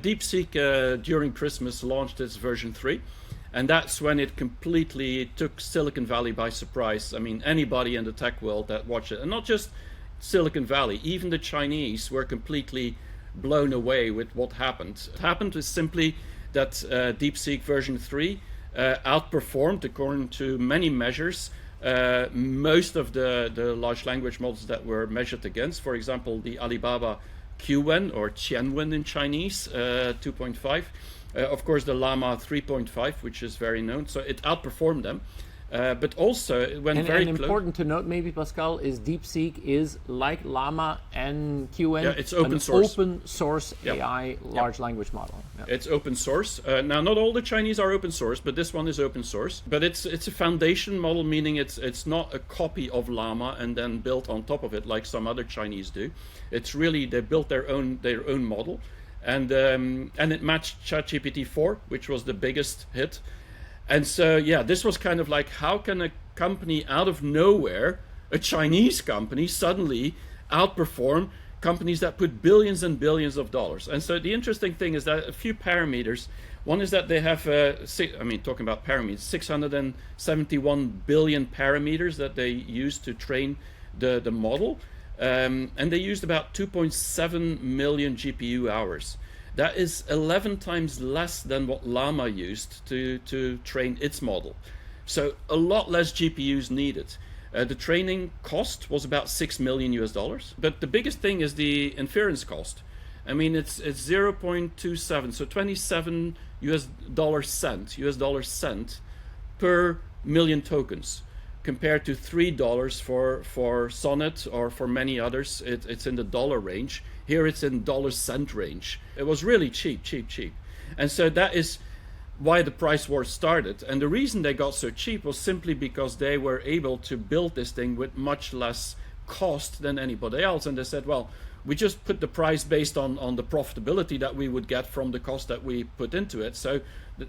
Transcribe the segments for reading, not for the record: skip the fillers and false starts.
DeepSeek during Christmas launched its version 3. And that's when it completely took Silicon Valley by surprise. I mean, anybody in the tech world that watched it, and not just Silicon Valley, even the Chinese were completely blown away with what happened. What happened was simply that DeepSeek version 3 outperformed, according to many measures, most of the large language models that were measured against. For example, the Alibaba Qwen, or Qianwen in Chinese, 2.5. Of course, the Llama 3.5, which is very known, so it outperformed them. But also, it went very close. And important to note, maybe, Pascal, is DeepSeek is like Llama and Qwen. Yeah, it's open source. Open source AI large language model. Yeah. It's open source. Now, not all the Chinese are open source, but this one is open source. But it's a foundation model, meaning it's not a copy of Llama and then built on top of it like some other Chinese do. It's really, they built their own model. And it matched ChatGPT 4, which was the biggest hit. And so, yeah, this was kind of like, how can a company out of nowhere, a Chinese company, suddenly outperform companies that put billions and billions of dollars? And so the interesting thing is that a few parameters. One is that they have, talking about parameters, 671 billion parameters that they use to train the model. And they used about 2.7 million GPU hours. That is 11 times less than what Llama used to train its model. So a lot less GPUs needed. The training cost was about $6 million US. But the biggest thing is the inference cost. I mean, it's 0.27, so 27 US dollar cent per million tokens, compared to $3 for Sonnet or for many others. It's in the dollar range. Here it's in $cent range. It was really cheap. And so that is why the price war started. And the reason they got so cheap was simply because they were able to build this thing with much less cost than anybody else. And they said, well, we just put the price based on the profitability that we would get from the cost that we put into it. So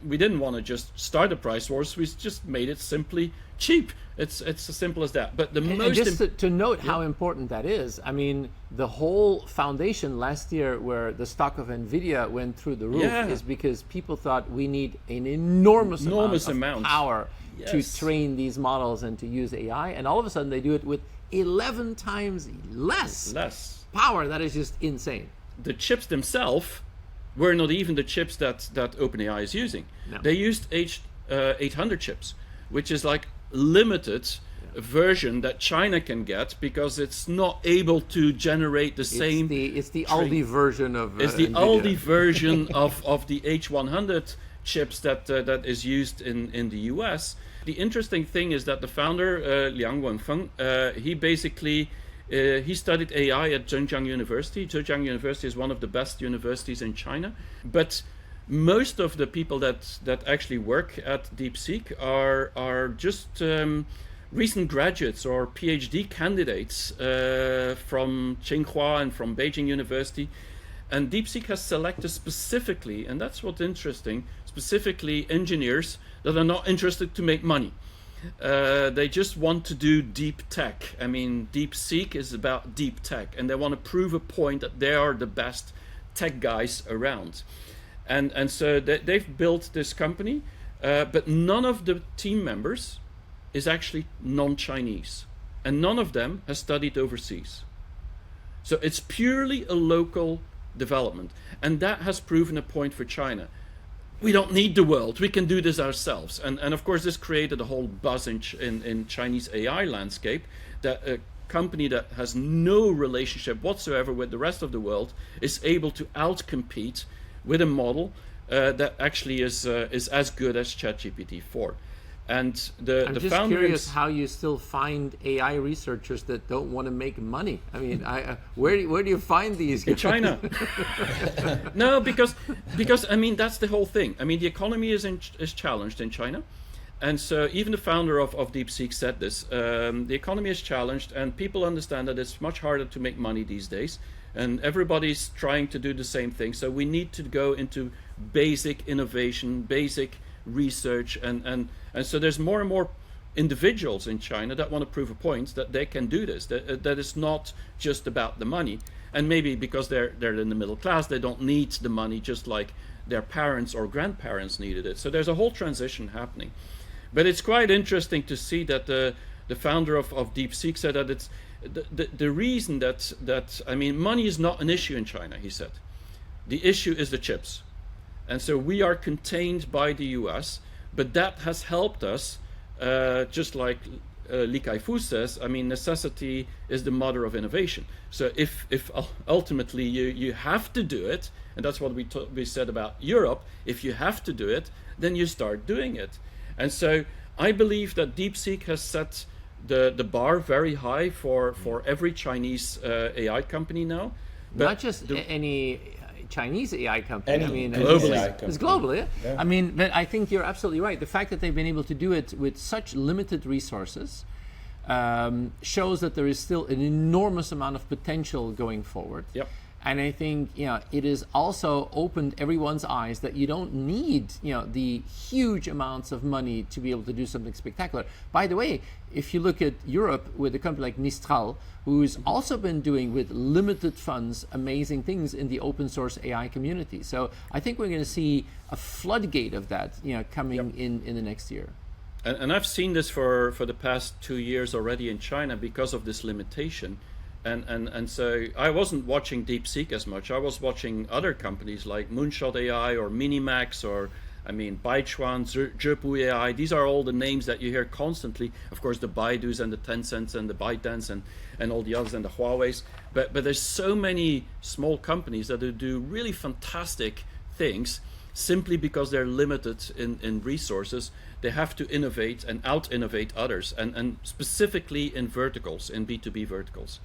we didn't want to just start a price wars. We just made it simply cheap. It's as simple as that. But and just to note how important that is, I mean, the whole foundation last year where the stock of NVIDIA went through the roof is because people thought we need an enormous amount of power to train these models and to use AI. And all of a sudden they do it with 11 times less power. That is just insane. The chips themselves were not even the chips that OpenAI is using. No. They used H800 chips, which is like limited version that China can get because it's not able to generate the same. It's the Aldi version of it's the NVIDIA. Aldi version of the H100 chips that is used in the US. The interesting thing is that the founder, Liang Wenfeng, he basically he studied AI at Zhejiang University. Zhejiang University is one of the best universities in China. But most of the people that actually work at DeepSeek are just recent graduates or PhD candidates from Tsinghua and from Beijing University. And DeepSeek has selected specifically, and that's what's interesting, specifically engineers that are not interested to make money. They just want to do deep tech. I mean, DeepSeek is about deep tech, and they want to prove a point that they are the best tech guys around. And so they've built this company, but none of the team members is actually non-Chinese, and none of them has studied overseas. So it's purely a local development, and that has proven a point for China. We don't need the world, we can do this ourselves. And of course this created a whole buzz in Chinese AI landscape, that a company that has no relationship whatsoever with the rest of the world is able to outcompete with a model that actually is as good as ChatGPT 4. And I'm just curious how you still find AI researchers that don't want to make money. I mean, where do you find these guys? In China. No, because I mean, that's the whole thing. I mean, the economy is challenged in China, and so even the founder of DeepSeek said this. The economy is challenged, and people understand that it's much harder to make money these days, and everybody's trying to do the same thing. So we need to go into basic innovation, basic research, and so there's more and more individuals in China that want to prove a point that they can do this, that it's not just about the money. and maybe because they're in the middle class, they don't need the money just like their parents or grandparents needed it. So there's a whole transition happening. But it's quite interesting to see that the founder of DeepSeek said that it's the reason that I mean, money is not an issue in China, he said. The issue is the chips. And so we are contained by the US, but that has helped us, just like Li Kai-fu says, I mean, necessity is the mother of innovation. So if ultimately you have to do it, and that's what we said about Europe, if you have to do it, then you start doing it. And so I believe that DeepSeek has set the bar very high for every Chinese AI company now. But not just any Chinese AI company. Any I mean, globally. it's globally. Yeah. I mean, but I think you're absolutely right. The fact that they've been able to do it with such limited resources shows that there is still an enormous amount of potential going forward. Yep. And I think, you know, it has also opened everyone's eyes that you don't need, you know, the huge amounts of money to be able to do something spectacular. By the way, if you look at Europe with a company like Mistral, who's also been doing with limited funds amazing things in the open source AI community. So I think we're going to see a floodgate of that, you know, coming in the next year. And I've seen this for the past 2 years already in China because of this limitation. And so I wasn't watching DeepSeek as much. I was watching other companies like Moonshot AI or Minimax or, I mean, Baichuan, Zhepu AI. These are all the names that you hear constantly. Of course, the Baidus and the Tencents and the ByteDance and all the others and the Huaweis. But there's so many small companies that do really fantastic things simply because they're limited in resources. They have to innovate and out-innovate others, and specifically in verticals, in B2B verticals.